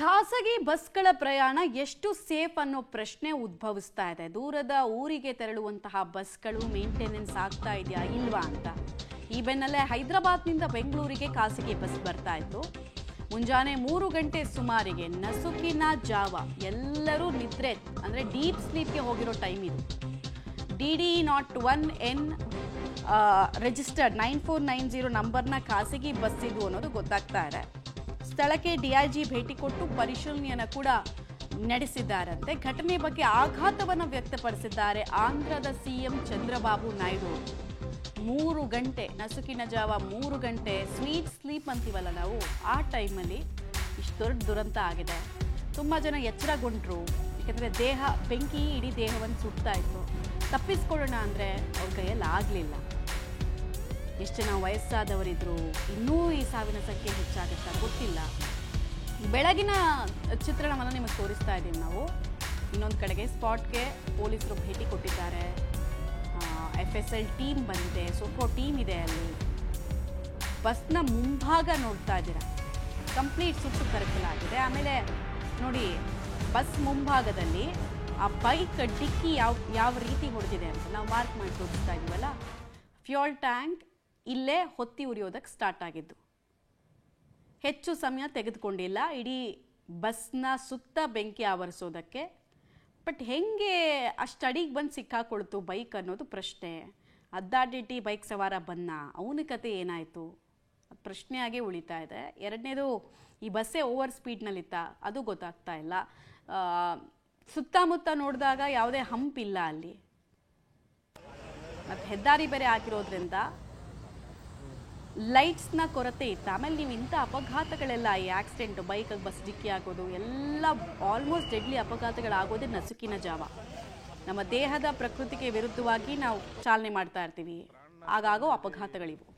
ಖಾಸಗಿ ಬಸ್ಗಳ ಪ್ರಯಾಣ ಎಷ್ಟು ಸೇಫ್ ಅನ್ನೋ ಪ್ರಶ್ನೆ ಉದ್ಭವಿಸ್ತಾ ಇದೆ. ದೂರದ ಊರಿಗೆ ತೆರಳುವಂತಹ ಬಸ್ಗಳು ಮೇಂಟೆನೆನ್ಸ್ ಆಗ್ತಾ ಇದೆಯಾ ಇಲ್ವಾ ಅಂತ. ಈ ಬೆನ್ನಲ್ಲೇ ಹೈದರಾಬಾದ್ನಿಂದ ಬೆಂಗಳೂರಿಗೆ ಖಾಸಗಿ ಬಸ್ ಬರ್ತಾ ಇತ್ತು. ಮುಂಜಾನೆ 3 ಗಂಟೆ ಸುಮಾರಿಗೆ ನಸುಕಿನ ಜಾವ, ಎಲ್ಲರೂ ನಿದ್ರೆ ಅಂದರೆ ಡೀಪ್ ಸ್ಲೀಪ್ಗೆ ಹೋಗಿರೋ ಟೈಮ್ ಇದು. DD01N ರಿಜಿಸ್ಟರ್ಡ್ 9490 ನಂಬರ್ನ ಖಾಸಗಿ ಬಸ್ ಇದು ಅನ್ನೋದು ಗೊತ್ತಾಗ್ತಾ ಇದೆ. ಸ್ಥಳಕ್ಕೆ DIG ಭೇಟಿ ಕೊಟ್ಟು ಪರಿಶೀಲನೆಯನ್ನು ಕೂಡ ನಡೆಸಿದ್ದಾರಂತೆ. ಘಟನೆ ಬಗ್ಗೆ ಆಘಾತವನ್ನು ವ್ಯಕ್ತಪಡಿಸಿದ್ದಾರೆ ಆಂಧ್ರದ CM ಚಂದ್ರಬಾಬು ನಾಯ್ಡು. 3 ಗಂಟೆ ನಸುಕಿನ ಜಾವ 3 ಗಂಟೆ ಸ್ವೀಟ್ ಸ್ಲೀಪ್ ಅಂತೀವಲ್ಲ ನಾವು, ಆ ಟೈಮಲ್ಲಿ ಇಷ್ಟು ದೊಡ್ಡ ದುರಂತ ಆಗಿದೆ. ತುಂಬ ಜನ ಎಚ್ಚರಗೊಂಡ್ರು. ಯಾಕೆಂದರೆ ದೇಹ ಬೆಂಕಿ ಇಡೀ ದೇಹವನ್ನು ಸುಡ್ತಾ ಇತ್ತು. ತಪ್ಪಿಸ್ಕೊಳ್ಳೋಣ ಅಂದರೆ ಅವ್ರ ಕೈಯಲ್ಲಿ ಆಗಲಿಲ್ಲ. ಎಷ್ಟು ಜನ ವಯಸ್ಸಾದವರಿದ್ರು, ಇನ್ನೂ ಈ ಸಾವಿನ ಸಂಖ್ಯೆ ಹೆಚ್ಚಾಗುತ್ತಾ ಗೊತ್ತಿಲ್ಲ. ಬೆಳಗಿನ ಚಿತ್ರಣವನ್ನು ನಿಮಗೆ ತೋರಿಸ್ತಾ ಇದ್ದೀವಿ ನಾವು. ಇನ್ನೊಂದು ಕಡೆಗೆ ಸ್ಪಾಟ್ಗೆ ಪೊಲೀಸರು ಭೇಟಿ ಕೊಟ್ಟಿದ್ದಾರೆ. FSL ಟೀಮ್ ಬಂದಿದೆ, ಸೋಕೋ ಟೀಮ್ ಇದೆ. ಅಲ್ಲಿ ಬಸ್ನ ಮುಂಭಾಗ ನೋಡ್ತಾ ಇದ್ದೀರಾ, ಕಂಪ್ಲೀಟ್ ಸುಟ್ಟು ಕರಕಲಾಗಿದೆ. ಆಮೇಲೆ ನೋಡಿ, ಬಸ್ ಮುಂಭಾಗದಲ್ಲಿ ಆ ಬೈಕ್ ಡಿಕ್ಕಿ ಯಾವ ರೀತಿ ಹೊಡೆದಿದೆ ಅಂತ ನಾವು ಮಾರ್ಕ್ ಮಾಡಿ ತೋರಿಸ್ತಾ ಇದ್ದೀವಲ್ಲ. ಫ್ಯೂಯಲ್ ಟ್ಯಾಂಕ್ ಇಲ್ಲೇ ಹೊತ್ತಿ ಉರಿಯೋದಕ್ಕೆ ಸ್ಟಾರ್ಟ್ ಆಗಿದ್ದು. ಹೆಚ್ಚು ಸಮಯ ತೆಗೆದುಕೊಂಡಿಲ್ಲ ಇಡೀ ಬಸ್ನ ಸುತ್ತ ಬೆಂಕಿ ಆವರಿಸೋದಕ್ಕೆ. ಬಟ್ ಹೆಂಗೆ ಅಷ್ಟು ಅಡಿಗೆ ಬಂದು ಸಿಕ್ಕಾಕೊಳ್ತು ಬೈಕ್ ಅನ್ನೋದು ಪ್ರಶ್ನೆ. ಅಡ್ಡಾದಿಡ್ಡಿ ಬೈಕ್ ಸವಾರ ಬನ್ನ, ಅವನ ಕತೆ ಏನಾಯಿತು ಪ್ರಶ್ನೆಯಾಗೇ ಉಳಿತಾ ಇದೆ. ಎರಡನೇದು, ಈ ಬಸ್ಸೇ ಓವರ್ ಸ್ಪೀಡ್ನಲ್ಲಿತ್ತ ಅದು ಗೊತ್ತಾಗ್ತಾ ಇಲ್ಲ. ಸುತ್ತಮುತ್ತ ನೋಡಿದಾಗ ಯಾವುದೇ ಹಂಪ್ ಇಲ್ಲ ಅಲ್ಲಿ. ಮತ್ತು ಹೆದ್ದಾರಿ ಬೇರೆ ಆಗಿರೋದ್ರಿಂದ ಲೈಟ್ಸ್ನ ಕೊರತೆ ಇತ್ತು. ಆಮೇಲೆ ನೀವು ಇಂಥ ಅಪಘಾತಗಳೆಲ್ಲ, ಈ ಆಕ್ಸಿಡೆಂಟ್, ಬೈಕಿಗೆ ಬಸ್ ಡಿಕ್ಕಿ ಆಗೋದು ಎಲ್ಲ ಆಲ್ಮೋಸ್ಟ್ ಡೆಡ್ಲಿ ಅಪಘಾತಗಳಾಗೋದೇ ನಸುಕಿನ ಜಾವ. ನಮ್ಮ ದೇಹದ ಪ್ರಕೃತಿಗೆ ವಿರುದ್ಧವಾಗಿ ನಾವು ಚಾಲನೆ ಮಾಡ್ತಾ ಇರ್ತೀವಿ, ಆಗಾಗೋ ಅಪಘಾತಗಳಿವು.